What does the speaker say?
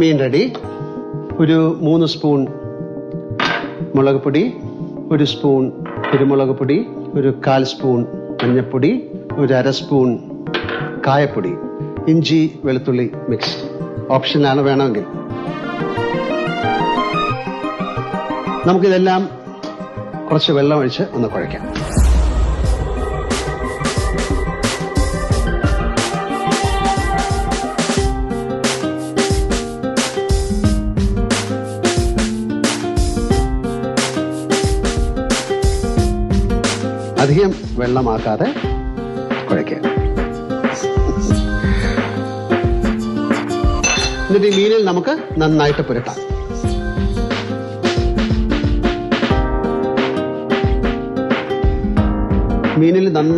മീൻ ready. ഒരു 3 spoon മുളക് പൊടി, 1 സ്പൂൺ കുരുമുളക് പൊടി, ഒരു 1/4 സ്പൂൺ മഞ്ഞൾപ്പൊടി, ഒരു 1/2 സ്പൂൺ കായപ്പൊടി, ഇഞ്ചി വെളുത്തുള്ളി മിക്സ്. ഓപ്ഷനാണ്, വേണമെങ്കിൽ. നമുക്കിതെല്ലാം കുറച്ച് വെള്ളം ഒഴിച്ച് ഒന്ന് കുഴയ്ക്കാം. അധികം വെള്ളമാക്കാതെ കുഴയ്ക്കുക. എന്നിട്ട് ഈ മീനിൽ നമുക്ക് നന്നായിട്ട് പുരട്ടാം. മീനിൽ നന്നായി